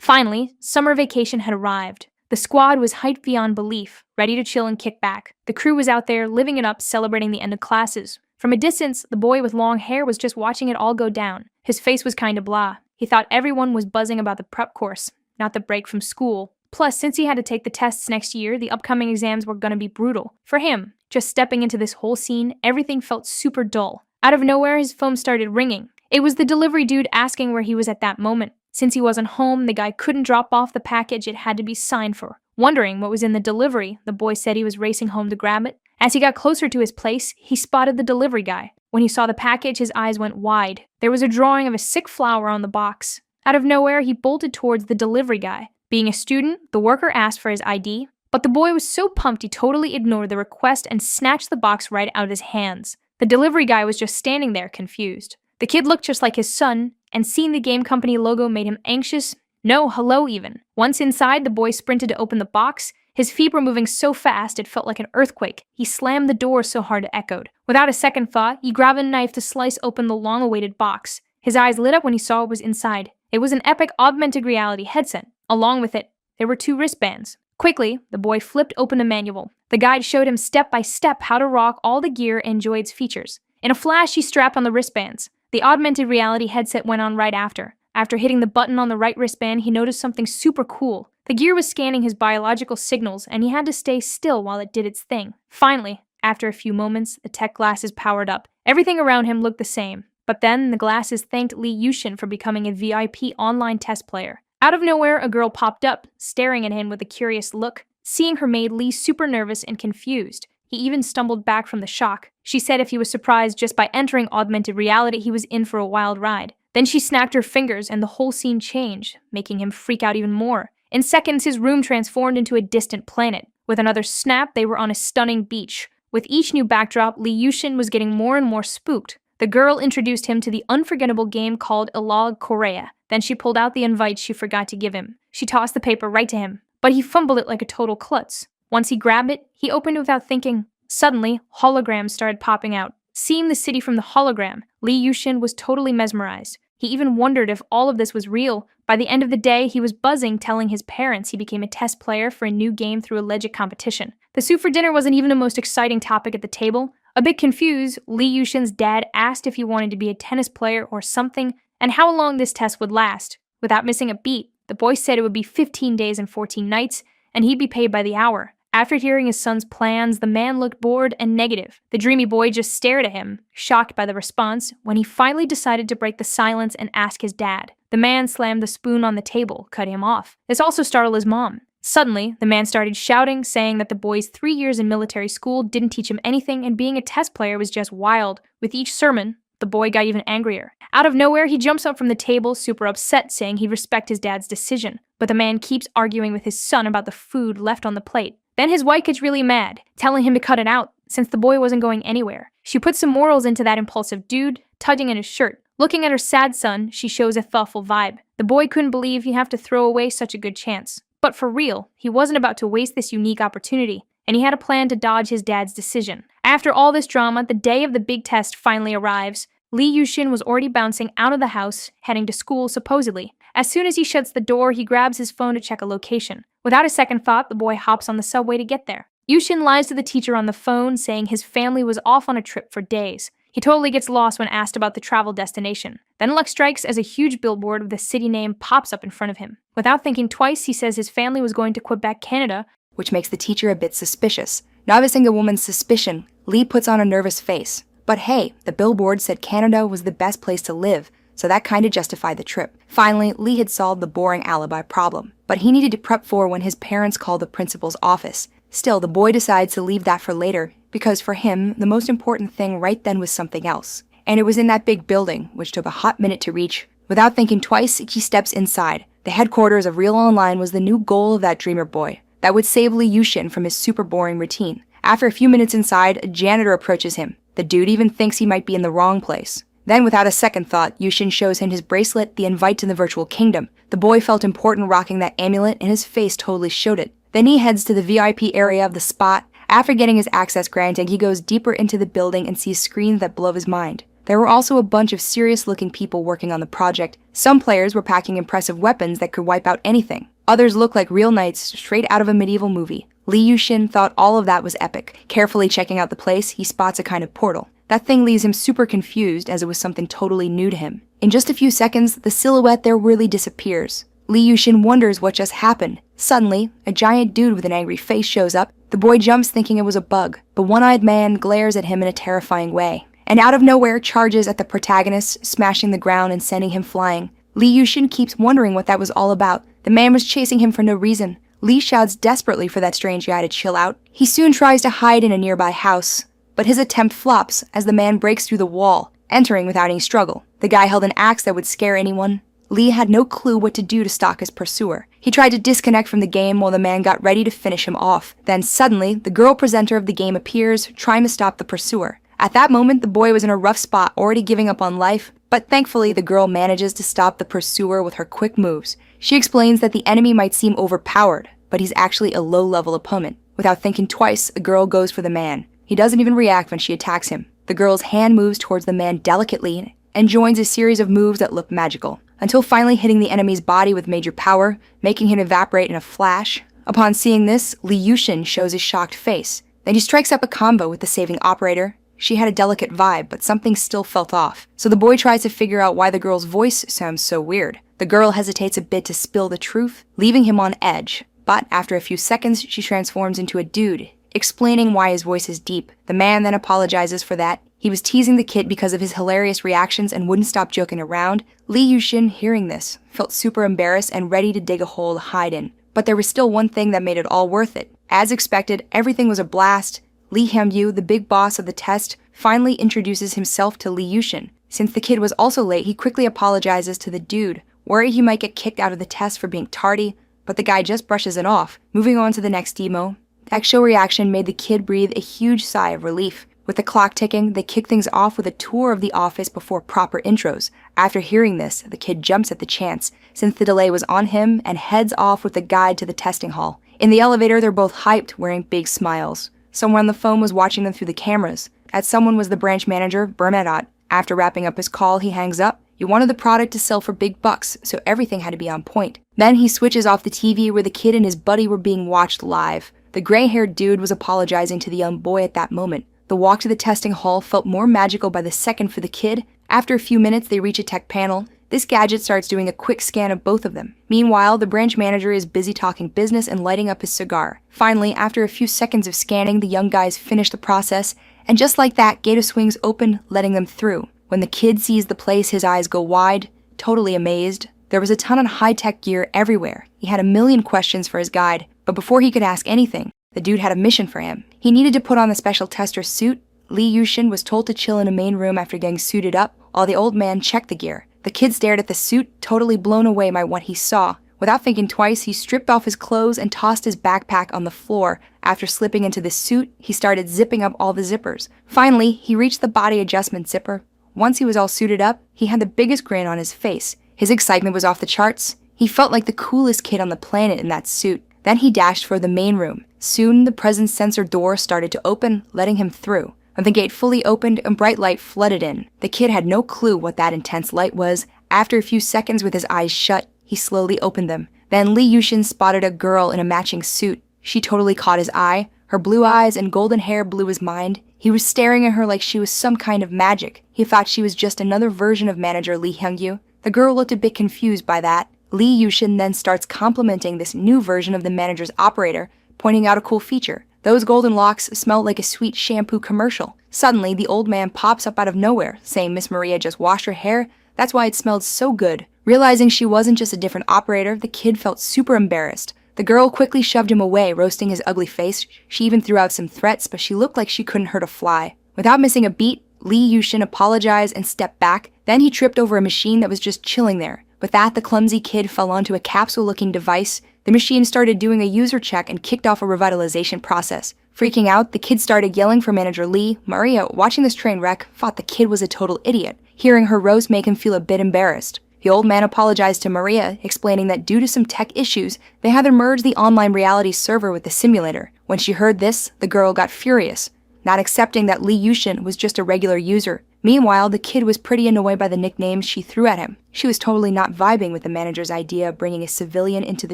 Finally, summer vacation had arrived. The squad was hyped beyond belief, ready to chill and kick back. The crew was out there, living it up, celebrating the end of classes. From a distance, the boy with long hair was just watching it all go down. His face was kinda blah. He thought everyone was buzzing about the prep course, not the break from school. Plus, since he had to take the tests next year, the upcoming exams were gonna be brutal. For him, just stepping into this whole scene, everything felt super dull. Out of nowhere, his phone started ringing. It was the delivery dude asking where he was at that moment. Since he wasn't home, the guy couldn't drop off the package it had to be signed for. Wondering what was in the delivery, the boy said he was racing home to grab it. As he got closer to his place, he spotted the delivery guy. When he saw the package, his eyes went wide. There was a drawing of a sick flower on the box. Out of nowhere, he bolted towards the delivery guy. Being a student, the worker asked for his ID, but the boy was so pumped he totally ignored the request and snatched the box right out of his hands. The delivery guy was just standing there, confused. The kid looked just like his son, and seeing the game company logo made him anxious. No, hello even. Once inside, the boy sprinted to open the box. His feet were moving so fast it felt like an earthquake. He slammed the door so hard it echoed. Without a second thought, he grabbed a knife to slice open the long-awaited box. His eyes lit up when he saw what was inside. It was an epic augmented reality headset. Along with it, there were 2 wristbands. Quickly, the boy flipped open a manual. The guide showed him step by step how to rock all the gear and enjoy its features. In a flash, he strapped on the wristbands. The augmented reality headset went on right after. After hitting the button on the right wristband, he noticed something super cool. The gear was scanning his biological signals, and he had to stay still while it did its thing. Finally, after a few moments, the tech glasses powered up. Everything around him looked the same. But then, the glasses thanked Lee Yooshin for becoming a VIP online test player. Out of nowhere, a girl popped up, staring at him with a curious look. Seeing her made Lee super nervous and confused. He even stumbled back from the shock. She said if he was surprised just by entering augmented reality, he was in for a wild ride. Then she snapped her fingers and the whole scene changed, making him freak out even more. In seconds, his room transformed into a distant planet. With another snap, they were on a stunning beach. With each new backdrop, Lee Yooshin was getting more and more spooked. The girl introduced him to the unforgettable game called Korea. Then she pulled out the invite she forgot to give him. She tossed the paper right to him, but he fumbled it like a total klutz. Once he grabbed it, he opened it without thinking. Suddenly, holograms started popping out. Seeing the city from the hologram, Lee Yooshin was totally mesmerized. He even wondered if all of this was real. By the end of the day, he was buzzing, telling his parents he became a test player for a new game through a legit competition. The soup for dinner wasn't even the most exciting topic at the table. A bit confused, Lee Yooshin's dad asked if he wanted to be a tennis player or something, and how long this test would last. Without missing a beat, the boy said it would be 15 days and 14 nights, and he'd be paid by the hour. After hearing his son's plans, the man looked bored and negative. The dreamy boy just stared at him, shocked by the response, when he finally decided to break the silence and ask his dad. The man slammed the spoon on the table, cutting him off. This also startled his mom. Suddenly, the man started shouting, saying that the boy's 3 years in military school didn't teach him anything and being a test player was just wild. With each sermon, the boy got even angrier. Out of nowhere, he jumps up from the table, super upset, saying he'd respect his dad's decision. But the man keeps arguing with his son about the food left on the plate. Then his wife gets really mad, telling him to cut it out, since the boy wasn't going anywhere. She puts some morals into that impulsive dude, tugging at his shirt. Looking at her sad son, she shows a thoughtful vibe. The boy couldn't believe he'd have to throw away such a good chance. But for real, he wasn't about to waste this unique opportunity, and he had a plan to dodge his dad's decision. After all this drama, the day of the big test finally arrives. Lee Yooshin was already bouncing out of the house, heading to school supposedly. As soon as he shuts the door, he grabs his phone to check a location. Without a second thought, the boy hops on the subway to get there. Yooshin lies to the teacher on the phone, saying his family was off on a trip for days. He totally gets lost when asked about the travel destination. Then luck strikes as a huge billboard with the city name pops up in front of him. Without thinking twice, he says his family was going to Quebec, Canada, which makes the teacher a bit suspicious. Noticing the woman's suspicion, Lee puts on a nervous face. But hey, the billboard said Canada was the best place to live, so that kinda justified the trip. Finally, Lee had solved the boring alibi problem, but he needed to prep for when his parents called the principal's office. Still, the boy decides to leave that for later, because for him, the most important thing right then was something else. And it was in that big building, which took a hot minute to reach. Without thinking twice, he steps inside. The headquarters of Real Online was the new goal of that dreamer boy. That would save Lee Yooshin from his super boring routine. After a few minutes inside, a janitor approaches him. The dude even thinks he might be in the wrong place. Then, without a second thought, Yooshin shows him his bracelet, the invite to the virtual kingdom. The boy felt important rocking that amulet, and his face totally showed it. Then he heads to the VIP area of the spot. After getting his access granted, he goes deeper into the building and sees screens that blow his mind. There were also a bunch of serious-looking people working on the project. Some players were packing impressive weapons that could wipe out anything. Others looked like real knights straight out of a medieval movie. Lee Yooshin thought all of that was epic. Carefully checking out the place, he spots a kind of portal. That thing leaves him super confused as it was something totally new to him. In just a few seconds, the silhouette there really disappears. Lee Yooshin wonders what just happened. Suddenly, a giant dude with an angry face shows up. The boy jumps thinking it was a bug. The one-eyed man glares at him in a terrifying way. And out of nowhere charges at the protagonist, smashing the ground and sending him flying. Lee Yooshin keeps wondering what that was all about. The man was chasing him for no reason. Lee shouts desperately for that strange guy to chill out. He soon tries to hide in a nearby house, but his attempt flops as the man breaks through the wall, entering without any struggle. The guy held an axe that would scare anyone. Lee had no clue what to do to stalk his pursuer. He tried to disconnect from the game while the man got ready to finish him off. Then suddenly, the girl presenter of the game appears, trying to stop the pursuer. At that moment, the boy was in a rough spot, already giving up on life, but thankfully the girl manages to stop the pursuer with her quick moves. She explains that the enemy might seem overpowered, but he's actually a low-level opponent. Without thinking twice, the girl goes for the man. He doesn't even react when she attacks him. The girl's hand moves towards the man delicately and joins a series of moves that look magical, until finally hitting the enemy's body with major power, making him evaporate in a flash. Upon seeing this, Lee Yooshin shows his shocked face. Then he strikes up a combo with the saving operator. She had a delicate vibe, but something still felt off. So the boy tries to figure out why the girl's voice sounds so weird. The girl hesitates a bit to spill the truth, leaving him on edge. But after a few seconds, she transforms into a dude, explaining why his voice is deep. The man then apologizes for that. He was teasing the kid because of his hilarious reactions and wouldn't stop joking around. Lee Yooshin, hearing this, felt super embarrassed and ready to dig a hole to hide in. But there was still one thing that made it all worth it. As expected, everything was a blast. Lee Hyung-yu, the big boss of the test, finally introduces himself to Lee Yooshin. Since the kid was also late, he quickly apologizes to the dude, worried he might get kicked out of the test for being tardy, but the guy just brushes it off. Moving on to the next demo, the actual reaction made the kid breathe a huge sigh of relief. With the clock ticking, they kick things off with a tour of the office before proper intros. After hearing this, the kid jumps at the chance, since the delay was on him, and heads off with a guide to the testing hall. In the elevator, they're both hyped, wearing big smiles. Someone on the phone was watching them through the cameras. That someone was the branch manager, Bermedat. After wrapping up his call, he hangs up. He wanted the product to sell for big bucks, so everything had to be on point. Then he switches off the TV where the kid and his buddy were being watched live. The gray-haired dude was apologizing to the young boy at that moment. The walk to the testing hall felt more magical by the second for the kid. After a few minutes, they reach a tech panel. This gadget starts doing a quick scan of both of them. Meanwhile, the branch manager is busy talking business and lighting up his cigar. Finally, after a few seconds of scanning, the young guys finish the process, and just like that, gate of swings open, letting them through. When the kid sees the place, his eyes go wide, totally amazed. There was a ton of high-tech gear everywhere. He had a million questions for his guide, but before he could ask anything, the dude had a mission for him. He needed to put on the special tester suit. Lee Yooshin was told to chill in a main room after getting suited up, while the old man checked the gear. The kid stared at the suit, totally blown away by what he saw. Without thinking twice, he stripped off his clothes and tossed his backpack on the floor. After slipping into the suit, he started zipping up all the zippers. Finally, he reached the body adjustment zipper. Once he was all suited up, he had the biggest grin on his face. His excitement was off the charts. He felt like the coolest kid on the planet in that suit. Then he dashed for the main room. Soon, the presence sensor door started to open, letting him through. When the gate fully opened, a bright light flooded in. The kid had no clue what that intense light was. After a few seconds with his eyes shut, he slowly opened them. Then Lee Yooshin spotted a girl in a matching suit. She totally caught his eye. Her blue eyes and golden hair blew his mind. He was staring at her like she was some kind of magic. He thought she was just another version of manager Lee Hyung-yu. The girl looked a bit confused by that. Lee Yooshin then starts complimenting this new version of the manager's operator, pointing out a cool feature. Those golden locks smelled like a sweet shampoo commercial. Suddenly, the old man pops up out of nowhere, saying Miss Maria just washed her hair. That's why it smelled so good. Realizing she wasn't just a different operator, the kid felt super embarrassed. The girl quickly shoved him away, roasting his ugly face. She even threw out some threats, but she looked like she couldn't hurt a fly. Without missing a beat, Lee Yooshin apologized and stepped back. Then he tripped over a machine that was just chilling there. With that, the clumsy kid fell onto a capsule-looking device. The machine started doing a user check and kicked off a revitalization process. Freaking out, the kid started yelling for manager Lee. Maria, watching this train wreck, thought the kid was a total idiot. Hearing her roast made him feel a bit embarrassed. The old man apologized to Maria, explaining that due to some tech issues, they had to merge the online reality server with the simulator. When she heard this, the girl got furious, not accepting that Lee Yooshin was just a regular user. Meanwhile, the kid was pretty annoyed by the nicknames she threw at him. She was totally not vibing with the manager's idea of bringing a civilian into the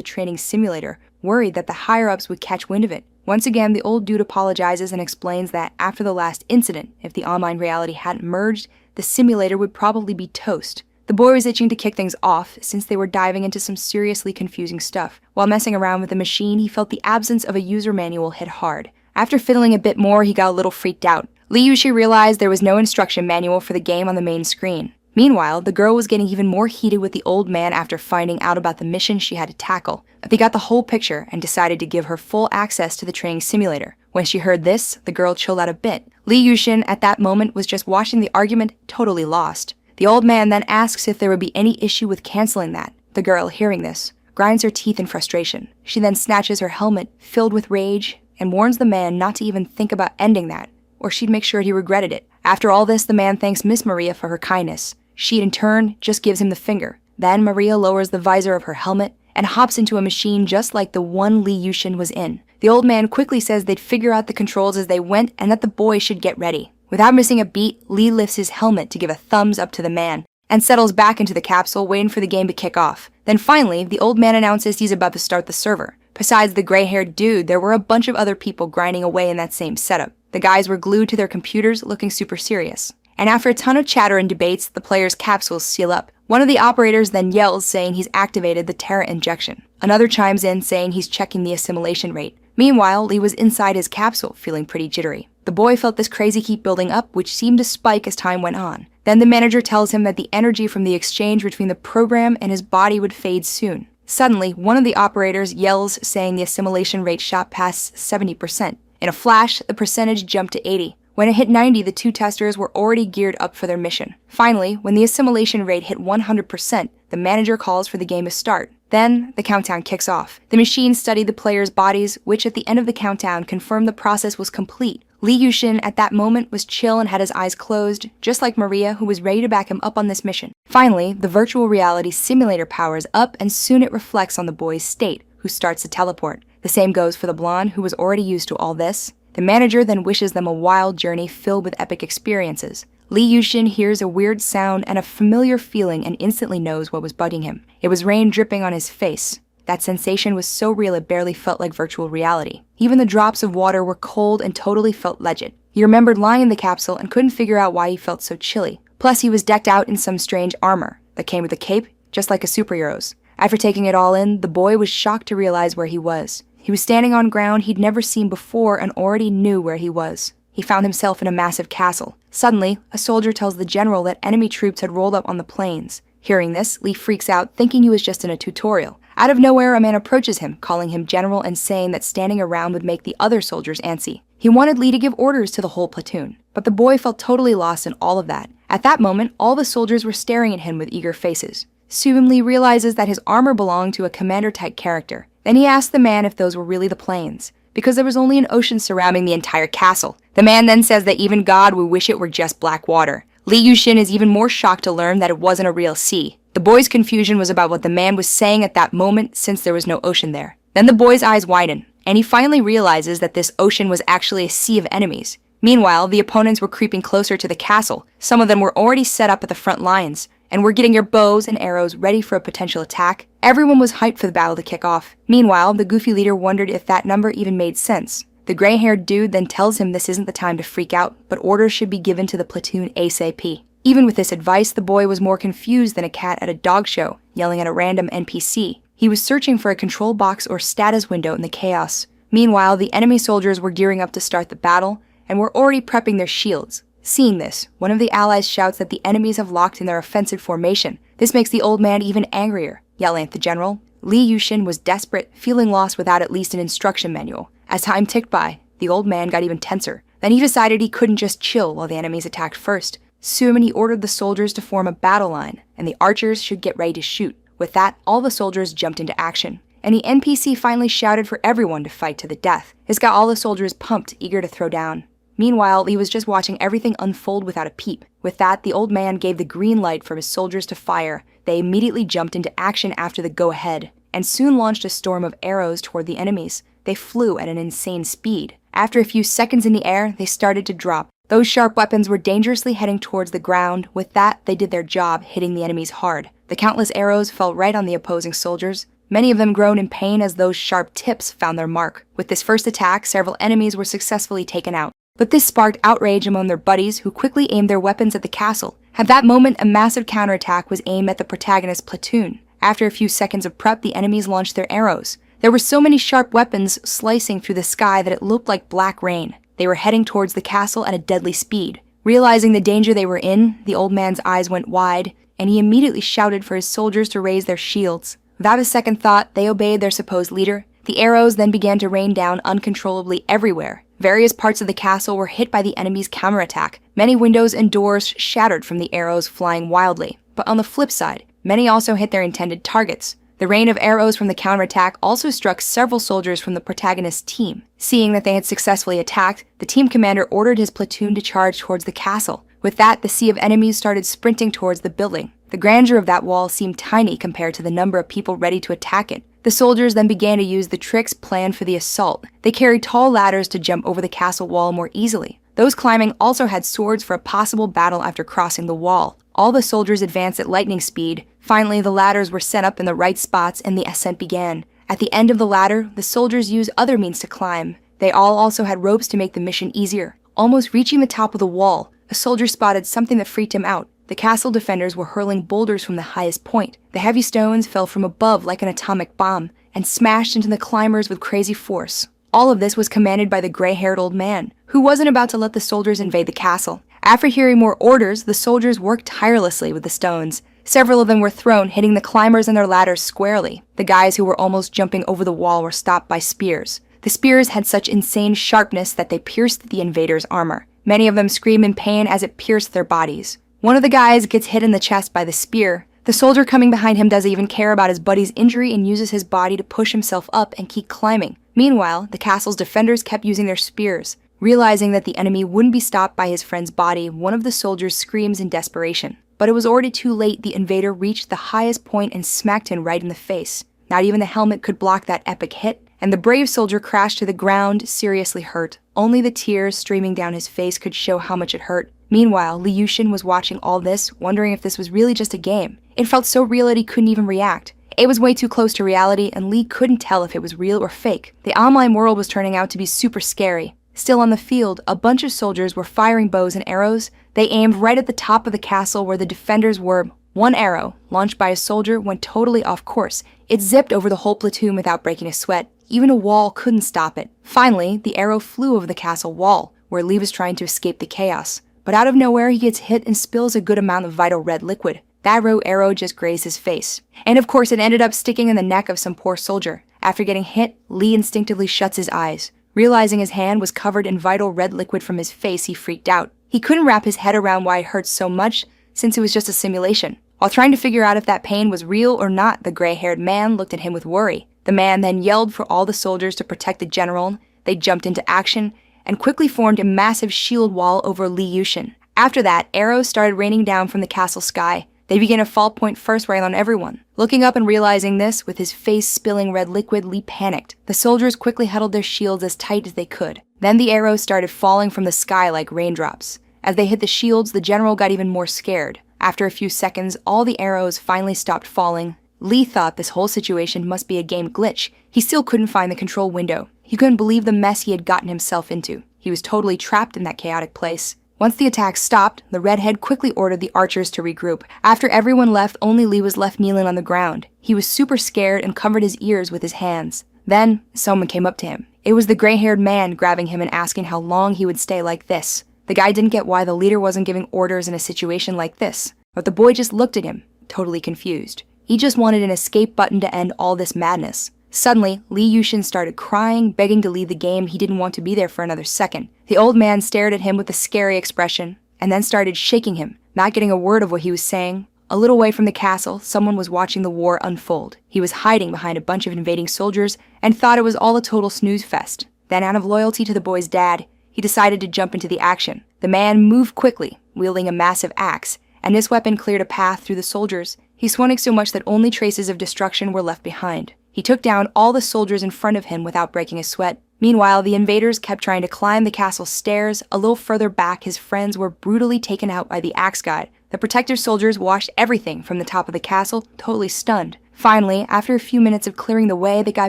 training simulator, worried that the higher-ups would catch wind of it. Once again, the old dude apologizes and explains that after the last incident, if the online reality hadn't merged, the simulator would probably be toast. The boy was itching to kick things off, since they were diving into some seriously confusing stuff. While messing around with the machine, he felt the absence of a user manual hit hard. After fiddling a bit more, he got a little freaked out. Lee Yooshin realized there was no instruction manual for the game on the main screen. Meanwhile, the girl was getting even more heated with the old man after finding out about the mission she had to tackle. They got the whole picture and decided to give her full access to the training simulator. When she heard this, the girl chilled out a bit. Lee Yooshin, at that moment, was just watching the argument, totally lost. The old man then asks if there would be any issue with canceling that. The girl, hearing this, grinds her teeth in frustration. She then snatches her helmet, filled with rage, and warns the man not to even think about ending that, or she'd make sure he regretted it. After all this, the man thanks Miss Maria for her kindness. She, in turn, just gives him the finger. Then Maria lowers the visor of her helmet and hops into a machine just like the one Lee Yooshin was in. The old man quickly says they'd figure out the controls as they went and that the boy should get ready. Without missing a beat, Lee lifts his helmet to give a thumbs up to the man and settles back into the capsule, waiting for the game to kick off. Then finally, the old man announces he's about to start the server. Besides the gray-haired dude, there were a bunch of other people grinding away in that same setup. The guys were glued to their computers, looking super serious. And after a ton of chatter and debates, the players' capsules seal up. One of the operators then yells, saying he's activated the Terra injection. Another chimes in, saying he's checking the assimilation rate. Meanwhile, Lee was inside his capsule, feeling pretty jittery. The boy felt this crazy keep building up, which seemed to spike as time went on. Then the manager tells him that the energy from the exchange between the program and his body would fade soon. Suddenly, one of the operators yells, saying the assimilation rate shot past 70%. In a flash, the percentage jumped to 80. When it hit 90, the two testers were already geared up for their mission. Finally, when the assimilation rate hit 100%, the manager calls for the game to start. Then, the countdown kicks off. The machine studied the players' bodies, which at the end of the countdown confirmed the process was complete. Lee Yooshin, at that moment, was chill and had his eyes closed, just like Maria, who was ready to back him up on this mission. Finally, the virtual reality simulator powers up, and soon it reflects on the boy's state, who starts to teleport. The same goes for the blonde, who was already used to all this. The manager then wishes them a wild journey filled with epic experiences. Lee Yooshin hears a weird sound and a familiar feeling and instantly knows what was bugging him. It was rain dripping on his face. That sensation was so real it barely felt like virtual reality. Even the drops of water were cold and totally felt legit. He remembered lying in the capsule and couldn't figure out why he felt so chilly. Plus, he was decked out in some strange armor that came with a cape, just like a superhero's. After taking it all in, the boy was shocked to realize where he was. He was standing on ground he'd never seen before and already knew where he was. He found himself in a massive castle. Suddenly, a soldier tells the general that enemy troops had rolled up on the plains. Hearing this, Lee freaks out, thinking he was just in a tutorial. Out of nowhere, a man approaches him, calling him general and saying that standing around would make the other soldiers antsy. He wanted Lee to give orders to the whole platoon, but the boy felt totally lost in all of that. At that moment, all the soldiers were staring at him with eager faces. Soon, Lee realizes that his armor belonged to a commander-type character. Then he asked the man if those were really the plains, because there was only an ocean surrounding the entire castle. The man then says that even God would wish it were just black water. Lee Yooshin is even more shocked to learn that it wasn't a real sea. The boy's confusion was about what the man was saying at that moment, since there was no ocean there. Then the boy's eyes widen, and he finally realizes that this ocean was actually a sea of enemies. Meanwhile, the opponents were creeping closer to the castle. Some of them were already set up at the front lines, and were getting their bows and arrows ready for a potential attack. Everyone was hyped for the battle to kick off. Meanwhile, the goofy leader wondered if that number even made sense. The gray-haired dude then tells him this isn't the time to freak out, but orders should be given to the platoon ASAP. Even with this advice, the boy was more confused than a cat at a dog show, yelling at a random NPC. He was searching for a control box or status window in the chaos. Meanwhile, the enemy soldiers were gearing up to start the battle, and were already prepping their shields. Seeing this, one of the allies shouts that the enemies have locked in their offensive formation. This makes the old man even angrier, yelling at the general. Lee Yooshin was desperate, feeling lost without at least an instruction manual. As time ticked by, the old man got even tenser. Then he decided he couldn't just chill while the enemies attacked first. Soon he ordered the soldiers to form a battle line, and the archers should get ready to shoot. With that, all the soldiers jumped into action, and the NPC finally shouted for everyone to fight to the death. This got all the soldiers pumped, eager to throw down. Meanwhile, he was just watching everything unfold without a peep. With that, the old man gave the green light for his soldiers to fire. They immediately jumped into action after the go-ahead, and soon launched a storm of arrows toward the enemies. They flew at an insane speed. After a few seconds in the air, they started to drop. Those sharp weapons were dangerously heading towards the ground. With that, they did their job, hitting the enemies hard. The countless arrows fell right on the opposing soldiers, many of them groaned in pain as those sharp tips found their mark. With this first attack, several enemies were successfully taken out. But this sparked outrage among their buddies, who quickly aimed their weapons at the castle. At that moment, a massive counterattack was aimed at the protagonist's platoon. After a few seconds of prep, the enemies launched their arrows. There were so many sharp weapons slicing through the sky that it looked like black rain. They were heading towards the castle at a deadly speed. Realizing the danger they were in, the old man's eyes went wide, and he immediately shouted for his soldiers to raise their shields. Without a second thought, they obeyed their supposed leader. The arrows then began to rain down uncontrollably everywhere. Various parts of the castle were hit by the enemy's counterattack. Many windows and doors shattered from the arrows flying wildly. But on the flip side, many also hit their intended targets. The rain of arrows from the counterattack also struck several soldiers from the protagonist's team. Seeing that they had successfully attacked, the team commander ordered his platoon to charge towards the castle. With that, the sea of enemies started sprinting towards the building. The grandeur of that wall seemed tiny compared to the number of people ready to attack it. The soldiers then began to use the tricks planned for the assault. They carried tall ladders to jump over the castle wall more easily. Those climbing also had swords for a possible battle after crossing the wall. All the soldiers advanced at lightning speed. Finally, the ladders were set up in the right spots and the ascent began. At the end of the ladder, the soldiers used other means to climb. They all also had ropes to make the mission easier. Almost reaching the top of the wall, a soldier spotted something that freaked him out. The castle defenders were hurling boulders from the highest point. The heavy stones fell from above like an atomic bomb and smashed into the climbers with crazy force. All of this was commanded by the gray-haired old man, who wasn't about to let the soldiers invade the castle. After hearing more orders, the soldiers worked tirelessly with the stones. Several of them were thrown, hitting the climbers and their ladders squarely. The guys who were almost jumping over the wall were stopped by spears. The spears had such insane sharpness that they pierced the invaders' armor. Many of them screamed in pain as it pierced their bodies. One of the guys gets hit in the chest by the spear. The soldier coming behind him doesn't even care about his buddy's injury and uses his body to push himself up and keep climbing. Meanwhile, the castle's defenders kept using their spears. Realizing that the enemy wouldn't be stopped by his friend's body, one of the soldiers screams in desperation. But it was already too late. The invader reached the highest point and smacked him right in the face. Not even the helmet could block that epic hit, and the brave soldier crashed to the ground, seriously hurt. Only the tears streaming down his face could show how much it hurt. Meanwhile, Lee Yooshin was watching all this, wondering if this was really just a game. It felt so real that he couldn't even react. It was way too close to reality, and Lee couldn't tell if it was real or fake. The online world was turning out to be super scary. Still on the field, a bunch of soldiers were firing bows and arrows. They aimed right at the top of the castle where the defenders were. One arrow, launched by a soldier, went totally off course. It zipped over the whole platoon without breaking a sweat. Even a wall couldn't stop it. Finally, the arrow flew over the castle wall, where Lee was trying to escape the chaos. But out of nowhere, he gets hit and spills a good amount of vital red liquid. That arrow just grazed his face. And of course, it ended up sticking in the neck of some poor soldier. After getting hit, Lee instinctively shuts his eyes. Realizing his hand was covered in vital red liquid from his face, he freaked out. He couldn't wrap his head around why it hurt so much, since it was just a simulation. While trying to figure out if that pain was real or not, the gray-haired man looked at him with worry. The man then yelled for all the soldiers to protect the general. They jumped into action and quickly formed a massive shield wall over Lee Yooshin. After that, arrows started raining down from the castle sky. They began to fall point first right on everyone. Looking up and realizing this, with his face spilling red liquid, Lee panicked. The soldiers quickly huddled their shields as tight as they could. Then the arrows started falling from the sky like raindrops. As they hit the shields, the general got even more scared. After a few seconds, all the arrows finally stopped falling. Lee thought this whole situation must be a game glitch. He still couldn't find the control window. He couldn't believe the mess he had gotten himself into. He was totally trapped in that chaotic place. Once the attack stopped, the redhead quickly ordered the archers to regroup. After everyone left, only Lee was left kneeling on the ground. He was super scared and covered his ears with his hands. Then, someone came up to him. It was the gray-haired man, grabbing him and asking how long he would stay like this. The guy didn't get why the leader wasn't giving orders in a situation like this, but the boy just looked at him, totally confused. He just wanted an escape button to end all this madness. Suddenly, Lee Yooshin started crying, begging to leave the game. He didn't want to be there for another second. The old man stared at him with a scary expression, and then started shaking him, not getting a word of what he was saying. A little way from the castle, someone was watching the war unfold. He was hiding behind a bunch of invading soldiers, and thought it was all a total snooze fest. Then, out of loyalty to the boy's dad, he decided to jump into the action. The man moved quickly, wielding a massive axe, and this weapon cleared a path through the soldiers. He swung it so much that only traces of destruction were left behind. He took down all the soldiers in front of him without breaking a sweat. Meanwhile, the invaders kept trying to climb the castle stairs. A little further back, his friends were brutally taken out by the axe god. The protective soldiers watched everything from the top of the castle, totally stunned. Finally, after a few minutes of clearing the way, the guy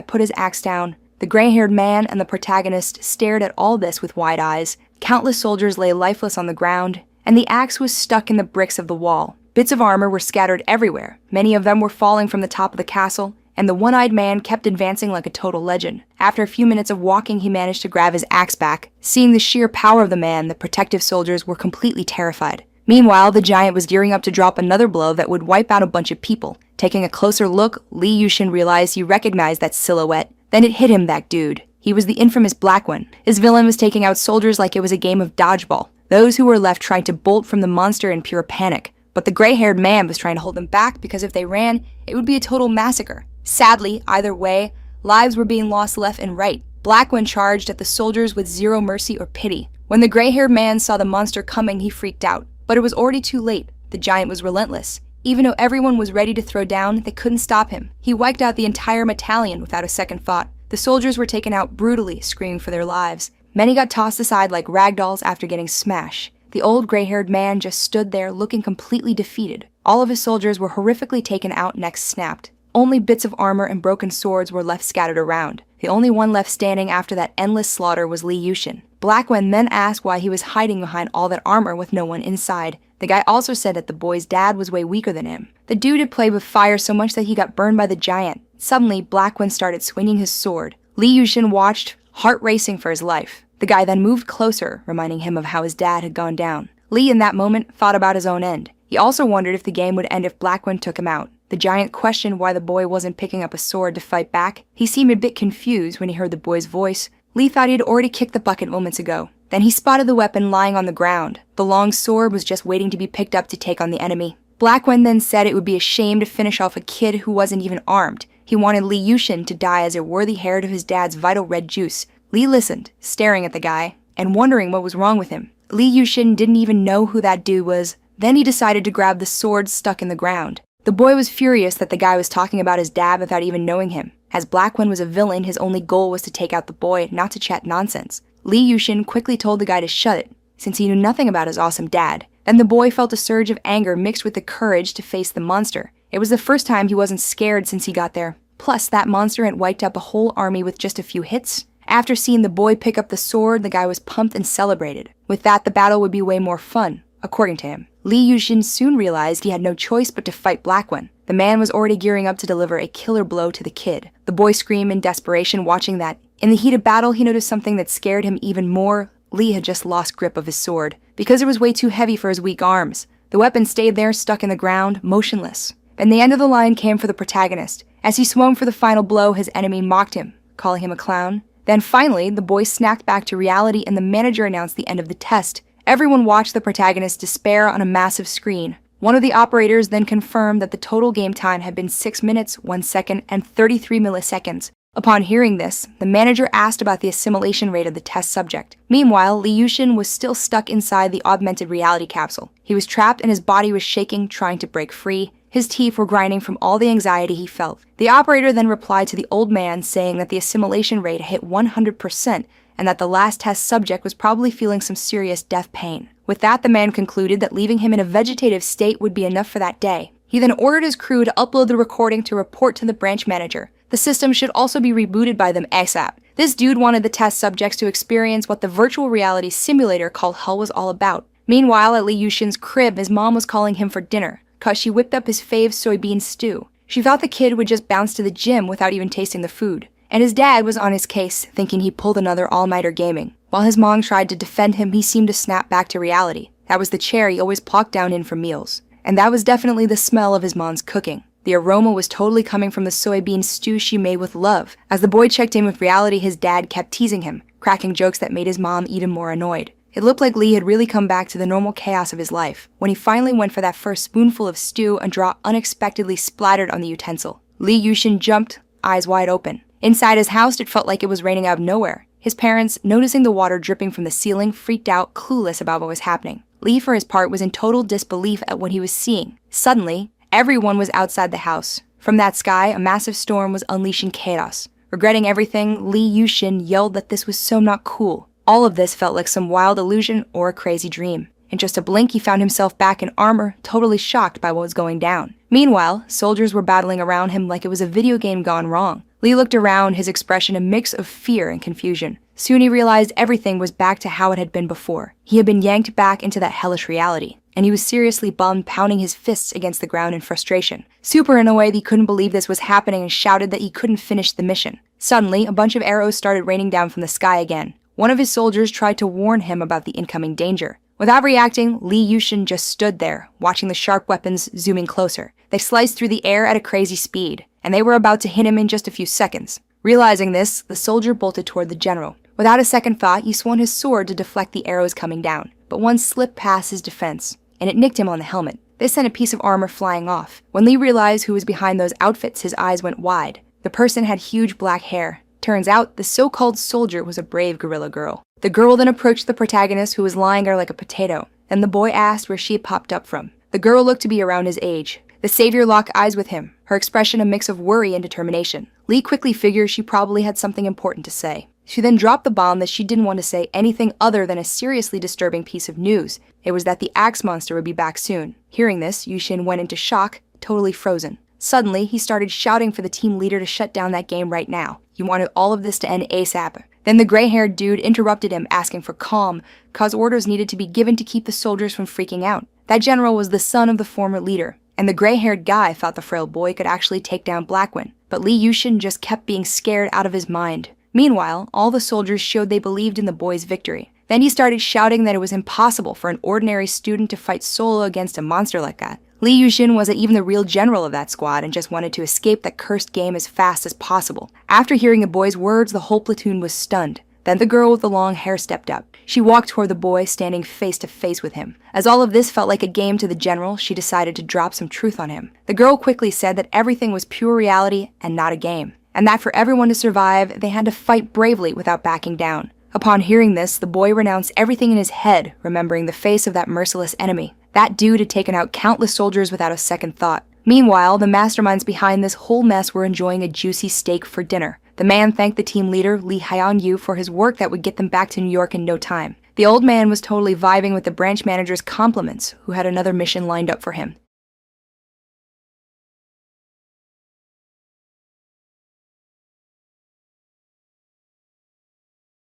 put his axe down. The gray-haired man and the protagonist stared at all this with wide eyes. Countless soldiers lay lifeless on the ground, and the axe was stuck in the bricks of the wall. Bits of armor were scattered everywhere. Many of them were falling from the top of the castle, and the one-eyed man kept advancing like a total legend. After a few minutes of walking, he managed to grab his axe back. Seeing the sheer power of the man, the protective soldiers were completely terrified. Meanwhile, the giant was gearing up to drop another blow that would wipe out a bunch of people. Taking a closer look, Lee Yooshin realized he recognized that silhouette. Then it hit him, that dude. He was the infamous Blackwan. His villain was taking out soldiers like it was a game of dodgeball. Those who were left tried to bolt from the monster in pure panic. But the gray-haired man was trying to hold them back because if they ran, it would be a total massacre. Sadly, either way, lives were being lost left and right. Blackwan charged at the soldiers with zero mercy or pity. When the gray-haired man saw the monster coming, he freaked out. But it was already too late. The giant was relentless. Even though everyone was ready to throw down, they couldn't stop him. He wiped out the entire battalion without a second thought. The soldiers were taken out brutally, screaming for their lives. Many got tossed aside like ragdolls after getting smashed. The old gray-haired man just stood there looking completely defeated. All of his soldiers were horrifically taken out, necks snapped. Only bits of armor and broken swords were left scattered around. The only one left standing after that endless slaughter was Lee Yooshin. Blackwan then asked why he was hiding behind all that armor with no one inside. The guy also said that the boy's dad was way weaker than him. The dude had played with fire so much that he got burned by the giant. Suddenly, Blackwan started swinging his sword. Lee Yooshin watched, heart racing for his life. The guy then moved closer, reminding him of how his dad had gone down. Lee, in that moment, thought about his own end. He also wondered if the game would end if Blackwan took him out. The giant questioned why the boy wasn't picking up a sword to fight back. He seemed a bit confused when he heard the boy's voice. Lee thought he had already kicked the bucket moments ago. Then he spotted the weapon lying on the ground. The long sword was just waiting to be picked up to take on the enemy. Blackwan then said it would be a shame to finish off a kid who wasn't even armed. He wanted Lee Yooshin to die as a worthy heir to his dad's vital red juice. Lee listened, staring at the guy, and wondering what was wrong with him. Lee Yooshin didn't even know who that dude was. Then he decided to grab the sword stuck in the ground. The boy was furious that the guy was talking about his dad without even knowing him. As Blackwan was a villain, his only goal was to take out the boy, not to chat nonsense. Lee Yooshin quickly told the guy to shut it, since he knew nothing about his awesome dad. Then the boy felt a surge of anger mixed with the courage to face the monster. It was the first time he wasn't scared since he got there. Plus, that monster had wiped up a whole army with just a few hits. After seeing the boy pick up the sword, the guy was pumped and celebrated. With that, the battle would be way more fun, according to him. Lee Yooshin soon realized he had no choice but to fight Blackwan. The man was already gearing up to deliver a killer blow to the kid. The boy screamed in desperation, watching that. In the heat of battle, he noticed something that scared him even more. Lee had just lost grip of his sword, because it was way too heavy for his weak arms. The weapon stayed there, stuck in the ground, motionless. Then the end of the line came for the protagonist. As he swung for the final blow, his enemy mocked him, calling him a clown. Then finally, the boy snapped back to reality and the manager announced the end of the test. Everyone watched the protagonist despair on a massive screen. One of the operators then confirmed that the total game time had been 6 minutes, 1 second, and 33 milliseconds. Upon hearing this, the manager asked about the assimilation rate of the test subject. Meanwhile, Lee Yooshin was still stuck inside the augmented reality capsule. He was trapped and his body was shaking, trying to break free. His teeth were grinding from all the anxiety he felt. The operator then replied to the old man, saying that the assimilation rate hit 100% and that the last test subject was probably feeling some serious death pain. With that, the man concluded that leaving him in a vegetative state would be enough for that day. He then ordered his crew to upload the recording to report to the branch manager. The system should also be rebooted by them ASAP. This dude wanted the test subjects to experience what the virtual reality simulator called Hell was all about. Meanwhile, at Lee Yooshin's crib, his mom was calling him for dinner, cause she whipped up his fave soybean stew. She thought the kid would just bounce to the gym without even tasting the food. And his dad was on his case, thinking he pulled another all-nighter gaming. While his mom tried to defend him, he seemed to snap back to reality. That was the chair he always plopped down in for meals. And that was definitely the smell of his mom's cooking. The aroma was totally coming from the soybean stew she made with love. As the boy checked in with reality, his dad kept teasing him, cracking jokes that made his mom even more annoyed. It looked like Lee had really come back to the normal chaos of his life, when he finally went for that first spoonful of stew and draw unexpectedly splattered on the utensil. Lee Yooshin jumped, eyes wide open. Inside his house, it felt like it was raining out of nowhere. His parents, noticing the water dripping from the ceiling, freaked out, clueless about what was happening. Lee, for his part, was in total disbelief at what he was seeing. Suddenly, everyone was outside the house. From that sky, a massive storm was unleashing chaos. Regretting everything, Lee Yooshin yelled that this was so not cool. All of this felt like some wild illusion or a crazy dream. In just a blink, he found himself back in armor, totally shocked by what was going down. Meanwhile, soldiers were battling around him like it was a video game gone wrong. Lee looked around, his expression a mix of fear and confusion. Soon he realized everything was back to how it had been before. He had been yanked back into that hellish reality, and he was seriously bummed, pounding his fists against the ground in frustration. Super in a way that he couldn't believe this was happening and shouted that he couldn't finish the mission. Suddenly, a bunch of arrows started raining down from the sky again. One of his soldiers tried to warn him about the incoming danger. Without reacting, Lee Yooshin just stood there, watching the sharp weapons zooming closer. They sliced through the air at a crazy speed, and they were about to hit him in just a few seconds. Realizing this, the soldier bolted toward the general. Without a second thought, he swung his sword to deflect the arrows coming down, but one slipped past his defense, and it nicked him on the helmet. This sent a piece of armor flying off. When Lee realized who was behind those outfits, his eyes went wide. The person had huge black hair. Turns out, the so-called soldier was a brave guerrilla girl. The girl then approached the protagonist, who was lying there like a potato, and the boy asked where she had popped up from. The girl looked to be around his age. The savior locked eyes with him, her expression a mix of worry and determination. Lee quickly figured she probably had something important to say. She then dropped the bomb that she didn't want to say anything other than a seriously disturbing piece of news. It was that the axe monster would be back soon. Hearing this, Yooshin went into shock, totally frozen. Suddenly, he started shouting for the team leader to shut down that game right now. He wanted all of this to end ASAP. Then the gray-haired dude interrupted him, asking for calm, cause orders needed to be given to keep the soldiers from freaking out. That general was the son of the former leader, and the gray-haired guy thought the frail boy could actually take down Blackwan. But Lee Yooshin just kept being scared out of his mind. Meanwhile, all the soldiers showed they believed in the boy's victory. Then he started shouting that it was impossible for an ordinary student to fight solo against a monster like that. Lee Yooshin wasn't even the real general of that squad and just wanted to escape that cursed game as fast as possible. After hearing the boy's words, the whole platoon was stunned. Then the girl with the long hair stepped up. She walked toward the boy, standing face to face with him. As all of this felt like a game to the general, she decided to drop some truth on him. The girl quickly said that everything was pure reality and not a game, and that for everyone to survive, they had to fight bravely without backing down. Upon hearing this, the boy renounced everything in his head, remembering the face of that merciless enemy. That dude had taken out countless soldiers without a second thought. Meanwhile, the masterminds behind this whole mess were enjoying a juicy steak for dinner. The man thanked the team leader, Lee Hyun-yu, for his work that would get them back to New York in no time. The old man was totally vibing with the branch manager's compliments, who had another mission lined up for him.